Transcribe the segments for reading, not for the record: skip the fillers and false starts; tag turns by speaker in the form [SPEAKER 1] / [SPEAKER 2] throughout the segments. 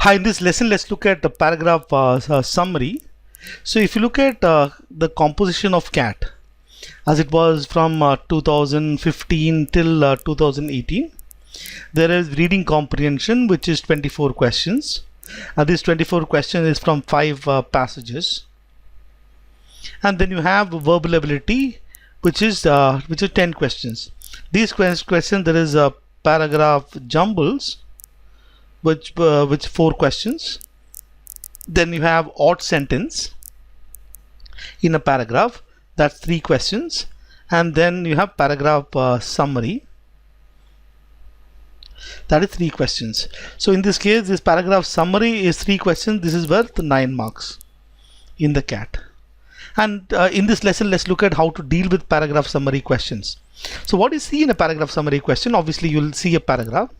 [SPEAKER 1] Hi, in this lesson, let's look at the paragraph summary. So if you look at the composition of CAT as it was from 2015 till 2018, there is reading comprehension, which is 24 questions. This 24 questions is from 5 passages. And then you have verbal ability, which is 10 questions. These questions, there is a paragraph jumbles, which 4 questions. Then you have odd sentence in a paragraph, that's 3 questions. And then you have paragraph summary, that is 3 questions. So in this case, this paragraph summary is 3 questions. This is worth 9 marks in the CAT. And in this lesson, let's look at how to deal with paragraph summary questions. So what you see in a paragraph summary question, obviously you'll see a paragraph,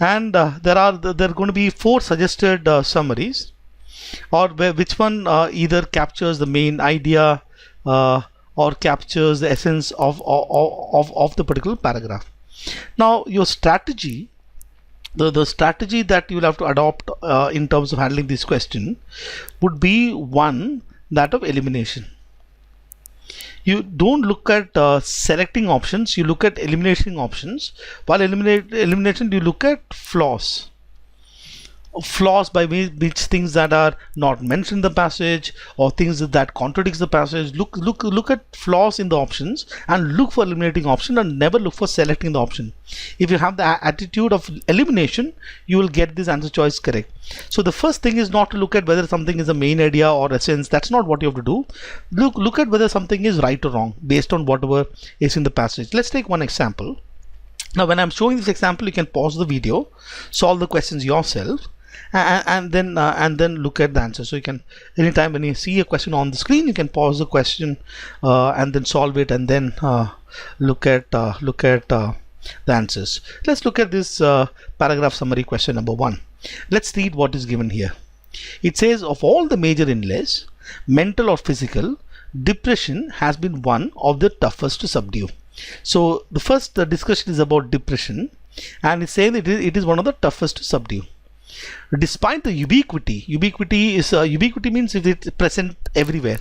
[SPEAKER 1] and there are going to be 4 suggested summaries, or which one either captures the main idea or captures the essence of the particular paragraph. Now your strategy, the strategy that you will have to adopt in terms of handling this question would be one, that of elimination. You don't look at selecting options, you look at eliminating options. While elimination, you look at flaws by which things that are not mentioned in the passage or things that contradicts the passage. Look at flaws in the options and look for eliminating option, and never look for selecting the option. If you have the attitude of elimination, you will get this answer choice correct. So the first thing is not to look at whether something is a main idea or essence. That's not what you have to do. Look at whether something is right or wrong based on whatever is in the passage. Let's take one example. Now when I'm showing this example, you can pause the video, solve the questions yourself, and then look at the answer. So you can, anytime when you see a question on the screen, you can pause the question and then solve it, and then look at the answers. Let's look at this paragraph summary question number 1. Let's read what is given here. It says, of all the major illness, mental or physical, depression has been one of the toughest to subdue. So the first discussion is about depression, and it's saying that it is one of the toughest to subdue. Despite the ubiquity means if it's present everywhere.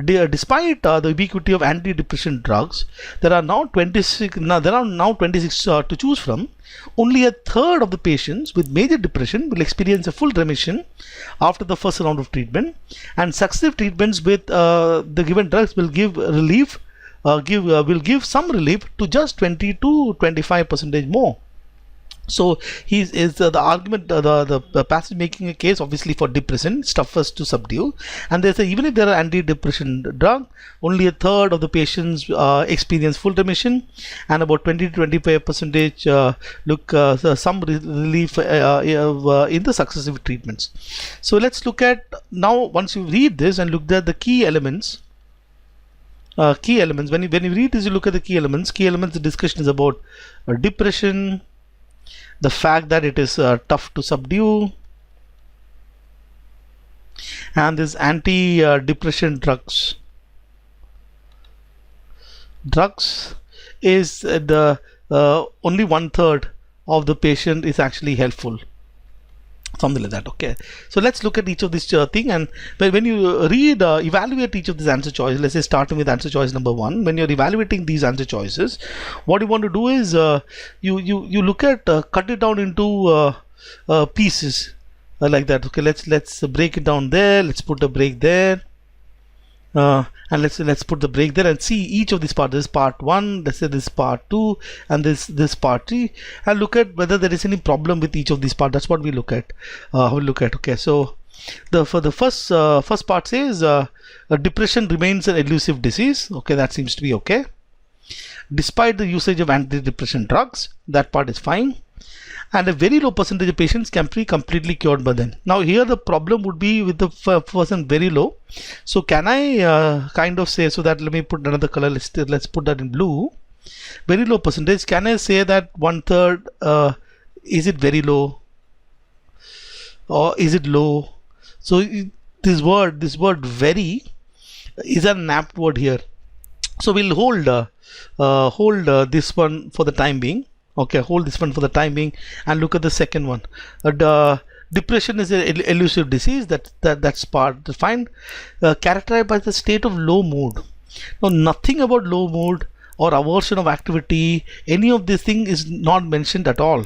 [SPEAKER 1] Despite the ubiquity of antidepressant drugs, there are now 26 to choose from. Only a third of the patients with major depression will experience a full remission after the first round of treatment, and successive treatments with the given drugs will give relief, will give some relief to just 20 to 25% more. So the argument, the passage making a case obviously for depression, it's toughest to subdue, and they say even if there are anti-depression drug, only a third of the patients experience full remission, and about 20 to 25% look some relief in the successive treatments. So let's look at now, once you read this and look at the key elements. When you read this, you look at the key elements. The discussion is about depression, the fact that it is tough to subdue, and this anti-depression drugs is the only 1/3 of the patient is actually helpful, something like that. Okay, so let's look at each of these thing, and when you read evaluate each of these answer choices, let's say starting with answer choice number 1, when you're evaluating these answer choices, what you want to do is you look at cut it down into pieces like that. Okay, let's break it down there, let's put a break there, and let's put the break there and see each of these parts. This is part 1, let's say this is part 2, and this part 3, and look at whether there is any problem with each of these parts. That's what we look at. Okay, so for the first part says depression remains an elusive disease. Okay, that seems to be okay. Despite the usage of antidepressant drugs, that part is fine. And a very low percentage of patients can be completely cured by then. Now here the problem would be with the person very low. So can I kind of say, so that let me put another color, let's put that in blue. Very low percentage, can I say that 1/3, is it very low or is it low? So this word very is an apt word here. So we'll hold this one for the time being. Okay, hold this one for the time being and look at the second one. Depression is an elusive disease. That's part defined. Characterized by the state of low mood. Now, nothing about low mood or aversion of activity, any of this thing is not mentioned at all.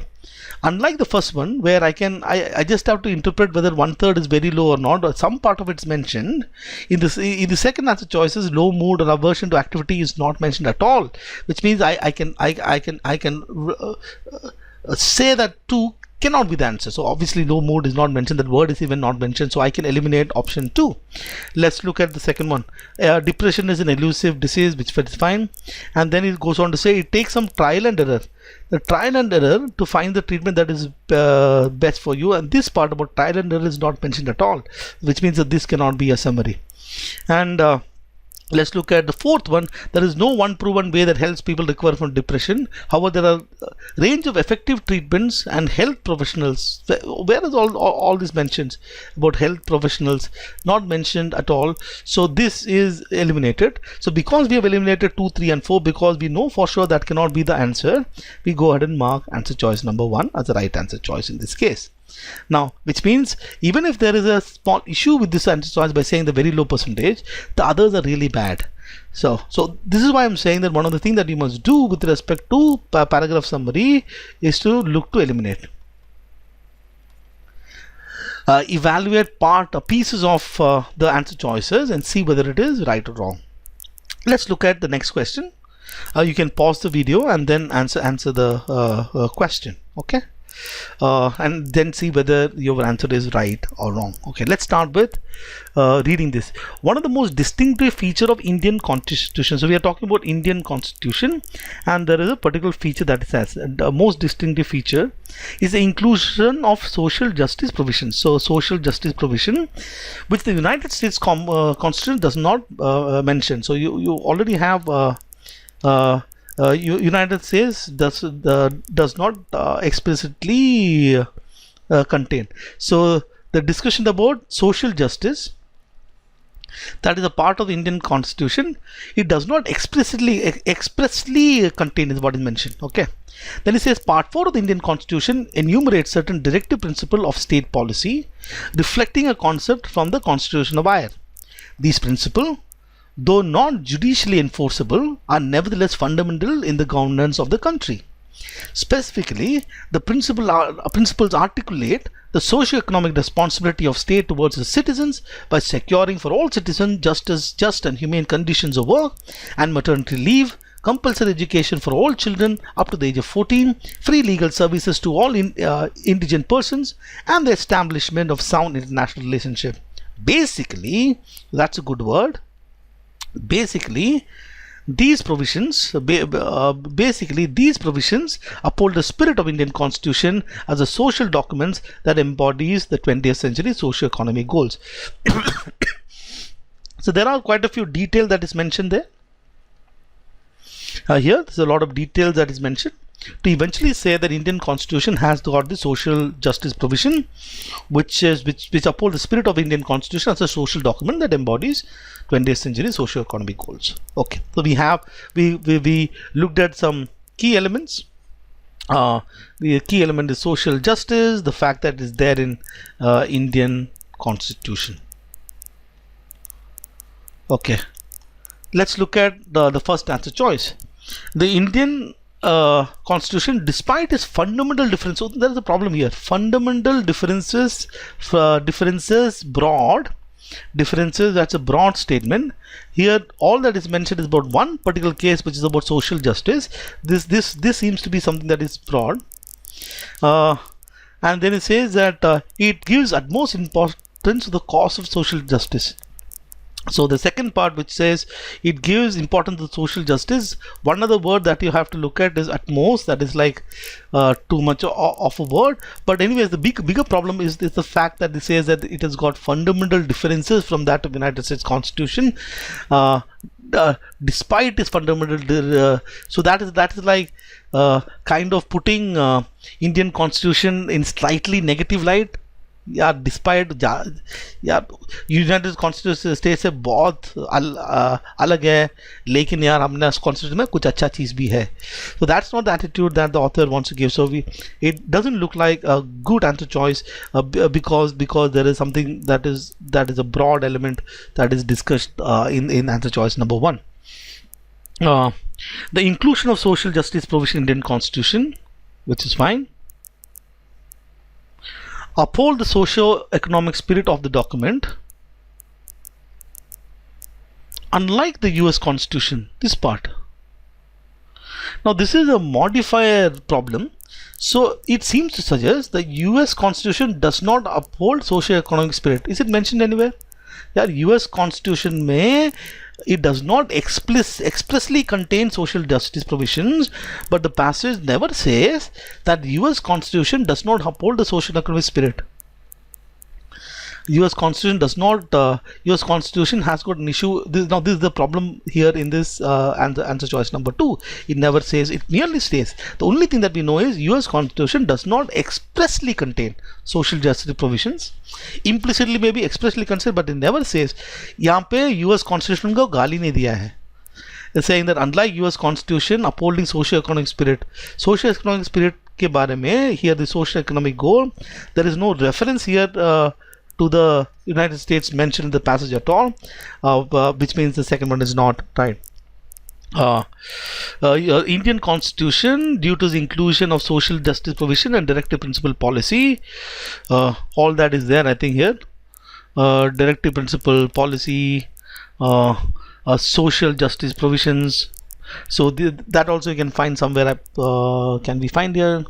[SPEAKER 1] Unlike the first one, where I just have to interpret whether 1/3 is very low or not, or some part of it's mentioned. In the second answer choices, low mood or aversion to activity is not mentioned at all, which means I can say that 2 cannot be the answer. So obviously low mood is not mentioned, that word is even not mentioned, so I can eliminate option 2. Let's look at the second one. Depression is an elusive disease, which is fine, and then it goes on to say it takes some trial and error. The trial and error to find the treatment that is best for you, and this part about trial and error is not mentioned at all, which means that this cannot be a summary. And let's look at the fourth one. There is no one proven way that helps people recover from depression. However, there are a range of effective treatments and health professionals. Where is all this mentions about health professionals? Not mentioned at all. So this is eliminated. So because we have eliminated 2, 3 and 4, because we know for sure that cannot be the answer, we go ahead and mark answer choice number 1 as the right answer choice in this case. Now, which means even if there is a small issue with this answer choice by saying the very low percentage, the others are really bad. So this is why I'm saying that one of the things that you must do with respect to paragraph summary is to look to eliminate. Evaluate pieces of the answer choices and see whether it is right or wrong. Let's look at the next question. You can pause the video and then answer the question. Okay. And then see whether your answer is right or wrong. Okay, let's start with reading this. One of the most distinctive feature of Indian Constitution. So we are talking about Indian Constitution, and there is a particular feature that it has. The most distinctive feature is the inclusion of social justice provisions. So social justice provision, which the United States Constitution does not mention. So you already have United States does not explicitly contain. So the discussion about social justice, that is a part of the Indian Constitution, it does not expressly contain is what is mentioned. Okay. Then it says part 4 of the Indian Constitution enumerates certain directive principles of state policy, reflecting a concept from the Constitution of Ireland. These principles, though not judicially enforceable, are nevertheless fundamental in the governance of the country. Specifically, the principles articulate the socio-economic responsibility of state towards the citizens by securing for all citizens just and humane conditions of work and maternity leave, compulsory education for all children up to the age of 14, free legal services to all indigent persons, and the establishment of sound international relationship. Basically, that's a good word. Basically, these provisions uphold the spirit of Indian Constitution as a social document that embodies the 20th century socio-economic goals. So there are quite a few details that is mentioned there. Here, there's a lot of details that is mentioned to eventually say that Indian Constitution has got the social justice provision, which uphold the spirit of Indian Constitution as a social document that embodies 20th century socio-economic goals. Okay, so we looked at some key elements. The key element is social justice, the fact that it is there in Indian Constitution. Okay, let's look at the first answer choice. The Indian Constitution, despite its fundamental difference, so there is a problem here. Fundamental differences, broad differences. That's a broad statement. Here, all that is mentioned is about one particular case, which is about social justice. This seems to be something that is broad. And then it says that it gives utmost importance to the cause of social justice. So the second part, which says it gives importance to social justice, one other word that you have to look at is utmost. That is like too much of a word. But anyways, the bigger problem is the fact that it says that it has got fundamental differences from that of the United States Constitution, despite its fundamental. So that is like kind of putting Indian Constitution in slightly negative light. यार despite यार United constitution state से बहुत अलग है, लेकिन यार हमने constitution में कुछ अच्छा चीज़ भी है. So that's not the attitude that the author wants to give. So it doesn't look like a good answer choice because there is something that is a broad element that is discussed in answer choice number 1. The inclusion of social justice provision in Indian Constitution, which is fine. Uphold the socio-economic spirit of the document. Unlike the US Constitution, this part. Now this is a modifier problem. So it seems to suggest the US Constitution does not uphold socio-economic spirit. Is it mentioned anywhere? Yeah, US Constitution may it does not expressly contain social justice provisions, but the passage never says that US Constitution does not uphold the social economic spirit. US Constitution does not. US Constitution has got an issue. This is the problem here in this answer choice number 2. It never says. It merely states. The only thing that we know is US Constitution does not expressly contain social justice provisions. Implicitly maybe expressly considered, but it never says. यहाँ पे US Constitution को गाली नहीं दिया है. It's saying that unlike US Constitution upholding socio-economic spirit, socio-economic spirit के बारे में here the socio-economic goal, there is no reference here to the United States mentioned in the passage at all, which means the second one is not right. Indian Constitution, due to the inclusion of social justice provision and directive principle policy, all that is there I think here. Directive principle policy, social justice provisions. So that also you can find somewhere. Can we find here?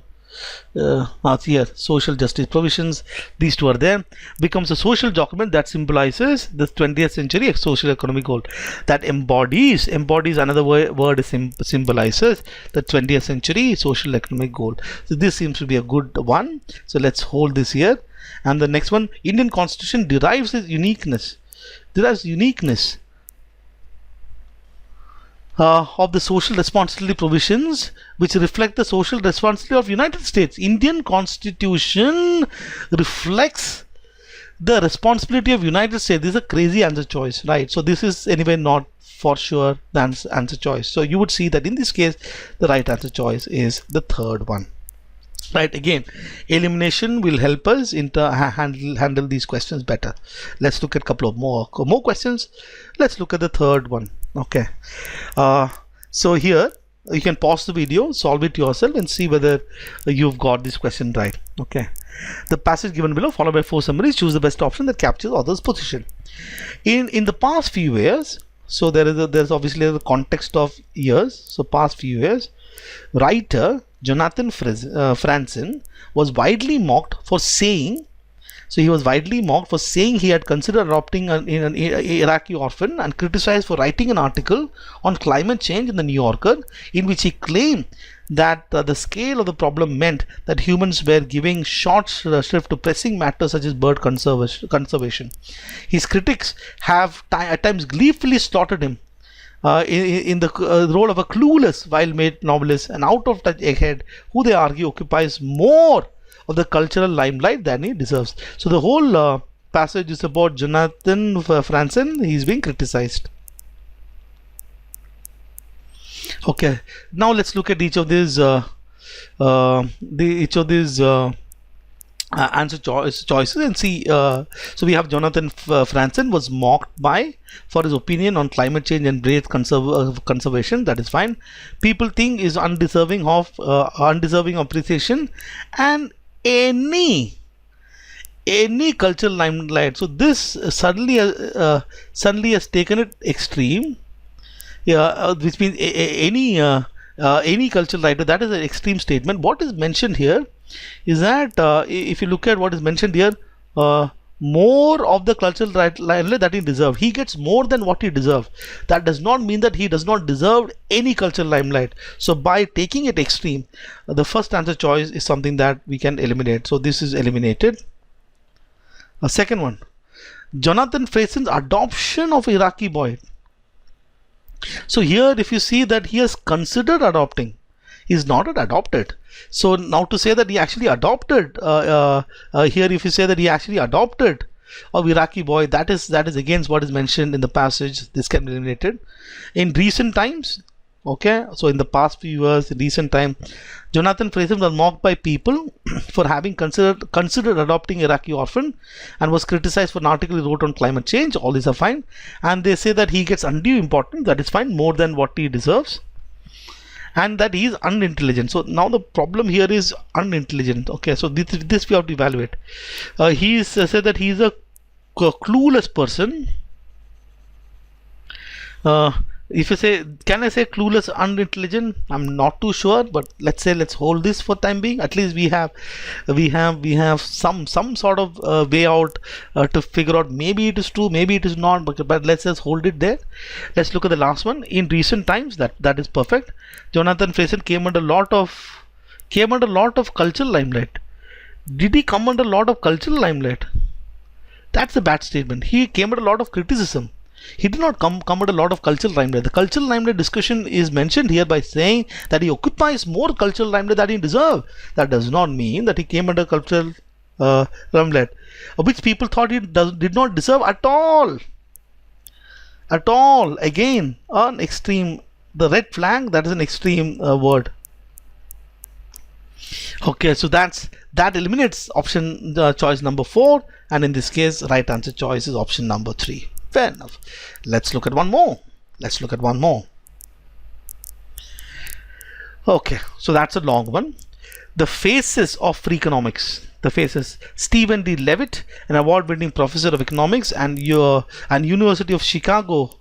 [SPEAKER 1] Here social justice provisions, these two are there. Becomes a social document that symbolizes the 20th century social economic goal, that embodies another word is symbolizes the 20th century social economic goal. So this seems to be a good one, so let's hold this here. And the next one, Indian Constitution derives uniqueness of the social responsibility provisions which reflect the social responsibility of United States. Indian Constitution reflects the responsibility of United States. This is a crazy answer choice, right? So this is anyway not for sure the answer choice. So you would see that in this case the right answer choice is the third one. Right, again, elimination will help us handle these questions better. Let's look at a couple of more questions. Let's look at the third one. Okay, so here you can pause the video, solve it yourself and see whether you've got this question right. Okay, the passage given below followed by 4 summaries. Choose the best option that captures author's position. In the past few years, so there's obviously the context of years. So past few years, writer Jonathan Franzen was widely mocked for saying. So he was widely mocked for saying he had considered adopting an Iraqi orphan, and criticized for writing an article on climate change in the New Yorker, in which he claimed that the scale of the problem meant that humans were giving short shrift to pressing matters such as bird conservation. His critics have at times gleefully slaughtered him in the role of a clueless, wild-made novelist, and out-of-touch egghead who they argue occupies more of the cultural limelight than he deserves. So the whole passage is about Jonathan Franzen. He's being criticized. Okay, now let's look at each of these answer choices and see. So we have Jonathan Franzen was mocked for his opinion on climate change and breath conservation. That is fine. People think is undeserving of appreciation and any cultural limelight. So this suddenly has taken it extreme. Yeah, which means any cultural writer. That is an extreme statement. What is mentioned here is that if you look at what is mentioned here, more of the cultural limelight that he deserved. He gets more than what he deserves. That does not mean that he does not deserve any cultural limelight. So by taking it extreme, the first answer choice is something that we can eliminate. So this is eliminated. A second one, Jonathan Franzen's adoption of Iraqi boy. So here if you see that he has considered adopting, He's not adopted. So now to say that he actually adopted, here if you say that he actually adopted a Iraqi boy, that is against what is mentioned in the passage. This can be eliminated. In recent times, okay, so in the past few years, in recent time, Jonathan Fraser was mocked by people for having considered adopting Iraqi orphan, and was criticized for an article he wrote on climate change. All these are fine, and they say that he gets undue importance. That is fine, more than what he deserves, and that he is unintelligent. So now the problem here is unintelligent. Okay, so this we have to evaluate. He is said that he is a clueless person. If you say, can I say clueless, unintelligent? I'm not too sure, but let's hold this for time being. At least we have some sort of way out to figure out. Maybe it is true, maybe it is not, but let's just hold it there. Let's look at the last one. In recent times, that is perfect. Jonathan Fraser came under a lot of cultural limelight. Did he come under a lot of cultural limelight? That's a bad statement. He came under a lot of criticism. He did not come under a lot of cultural limelight. The cultural limelight discussion is mentioned here by saying that he occupies more cultural limelight than he deserves. That does not mean that he came under cultural limelight, which people thought he did not deserve at all. At all. Again, an extreme. The red flag, that is an extreme word. Okay, so that eliminates option choice number 4, and in this case, right answer choice is option number 3. Fair enough. Let's look at one more. Okay, so that's a long one. The faces of free economics. The faces. Stephen D. Levitt, an award-winning professor of economics and University of Chicago,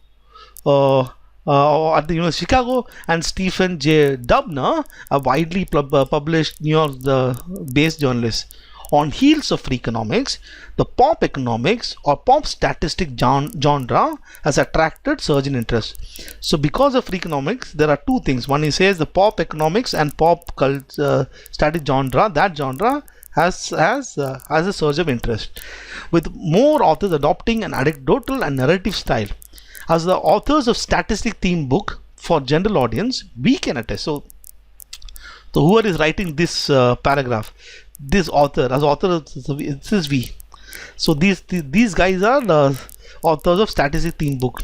[SPEAKER 1] at the University of Chicago, and Stephen J. Dubner, a widely published New York-based journalist. On heels of free economics, the pop economics or pop statistic genre has attracted surge in interest. So because of free economics, there are two things. One, he says the pop economics and pop static genre, that genre has a surge of interest, with more authors adopting an anecdotal and narrative style. As the authors of statistic theme book for general audience, we can attest. So whoever is writing this paragraph, this author, as author, this is we. So these guys are the authors of statistic theme book.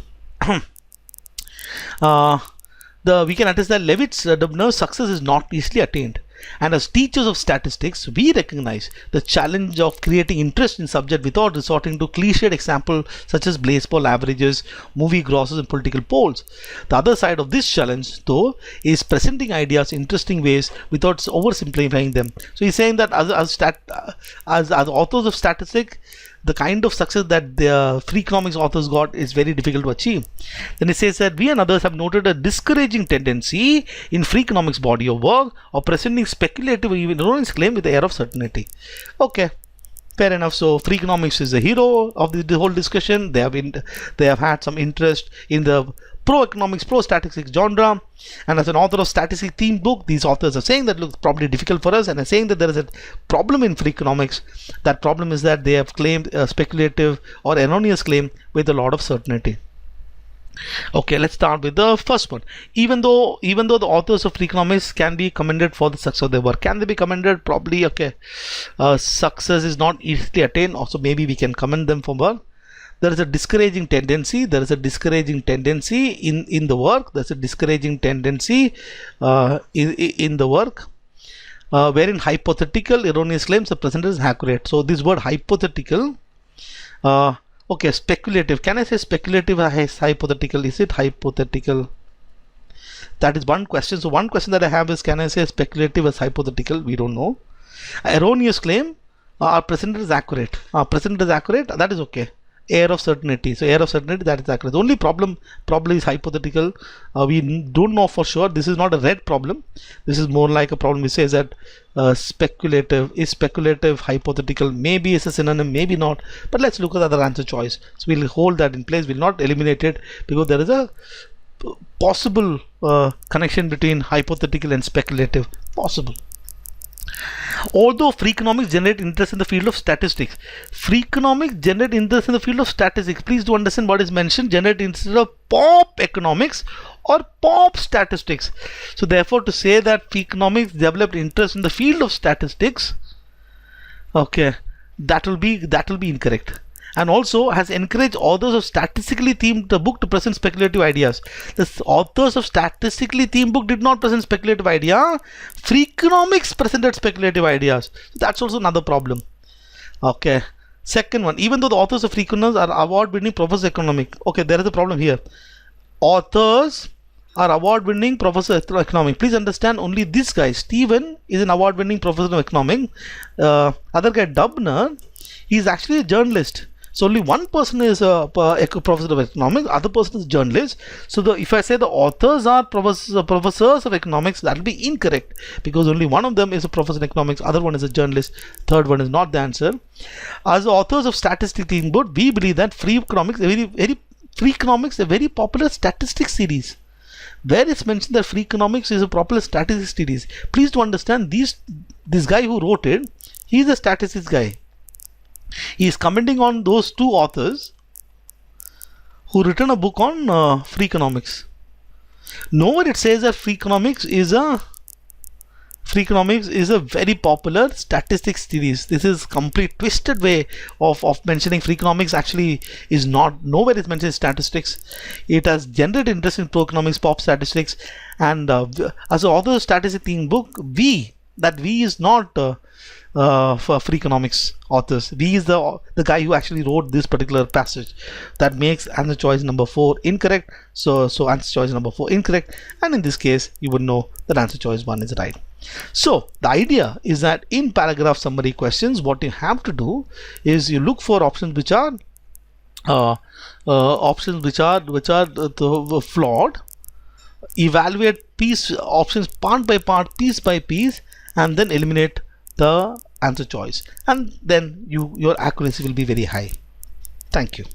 [SPEAKER 1] We can attest that Levitt's Dubner's success is not easily attained. And as teachers of statistics, we recognize the challenge of creating interest in subject without resorting to cliched examples such as baseball averages, movie grosses, and political polls. The other side of this challenge, though, is presenting ideas in interesting ways without oversimplifying them. So he's saying that as authors of statistics, the kind of success that the free economics authors got is very difficult to achieve. Then it says that we and others have noted a discouraging tendency in free economics body of work of presenting speculative or even erroneous claim with the air of certainty. Okay, fair enough. So free economics is the hero of the whole discussion. They have had some interest in the pro-economics, pro-statistics genre, and as an author of statistic theme book, these authors are saying that looks probably difficult for us, and are saying that there is a problem in free economics. That problem is that they have claimed a speculative or erroneous claim with a lot of certainty. Okay, let's start with the first one. Even though the authors of free economics can be commended for the success of their work, can they be commended? Probably. Okay, success is not easily attained. Also, maybe we can commend them for work. There is a discouraging tendency. There is a discouraging tendency in the work. There's a discouraging tendency in the work, wherein hypothetical erroneous claims are presented as accurate. So this word hypothetical. Okay, speculative. Can I say speculative as hypothetical? Is it hypothetical? That is one question. So one question that I have is, can I say speculative as hypothetical? We don't know. Erroneous claim are presented as accurate. That is okay. Air of certainty. So air of certainty, that is accurate. The only problem probably is hypothetical. We don't know for sure. This is not a red problem. This is more like a problem which says that speculative is speculative, hypothetical. Maybe it's a synonym, maybe not. But let's look at the other answer choice. So we'll hold that in place. We'll not eliminate it because there is a possible connection between hypothetical and speculative. Possible. Although free economics generate interest in the field of statistics. Free economics generate interest in the field of statistics. Please do understand what is mentioned. Generate interest of pop economics or pop statistics. So therefore, to say that free economics developed interest in the field of statistics, okay, that will be incorrect. And also has encouraged authors of statistically themed book to present speculative ideas. The authors of statistically themed book did not present speculative idea. Free economics presented speculative ideas. That's also another problem. Okay. Second one, even though the authors of free economics are award-winning professors of economics. Okay, there is a problem here. Authors are award-winning professor of economics. Please understand, only this guy, Stephen, is an award-winning professor of economics. Other guy, Dubner, he is actually a journalist. So only one person is a professor of economics, other person is a journalist. So if I say the authors are professors of economics, that will be incorrect, because only one of them is a professor of economics, other one is a journalist, third one is not the answer. As the authors of statistics themed book, we believe that free economics, a very popular statistics series. Where it's mentioned that free economics is a popular statistics series. Please to understand, this guy who wrote it, he is a statistics guy. He is commenting on those two authors who written a book on free economics. Nowhere it says that free economics is a very popular statistics series. This is complete twisted way of mentioning free economics. Actually is not, nowhere is mentioned statistics. It has generated interest in pro economics, pop statistics, and as an author of statistics themed book, we is not for free economics authors. We is the guy who actually wrote this particular passage. That makes answer choice number 4 incorrect. So answer choice number 4 incorrect, and in this case you would know that answer choice 1 is right. So the idea is that in paragraph summary questions, what you have to do is you look for options which are flawed, evaluate options part by part, piece by piece, and then eliminate the answer choice, and then your accuracy will be very high. Thank you.